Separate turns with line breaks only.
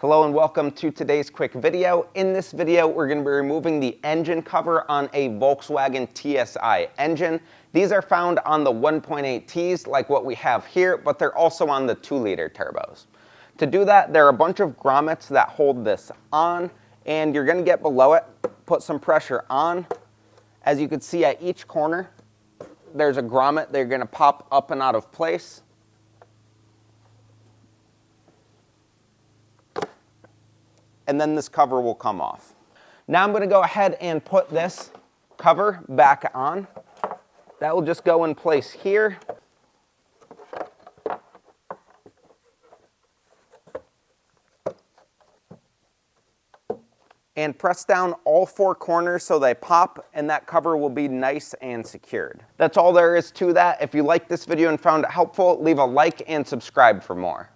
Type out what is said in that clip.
Hello and welcome to today's quick video. In this video, we're going to be removing the engine cover on a Volkswagen TSI engine. These are found on the 1.8Ts like what we have here, but they're also on the 2-liter turbos. To do that, there are a bunch of grommets that hold this on, and you're going to get below it, put some pressure on. As you can see at each corner, there's a grommet. They're going to pop up and out of place. And then this cover will come off. Now I'm going to go ahead and put this cover back on. That will just go in place here. And press down all 4 corners so they pop, and that cover will be nice and secured. That's all there is to that. If you liked this video and found it helpful, leave a like and subscribe for more.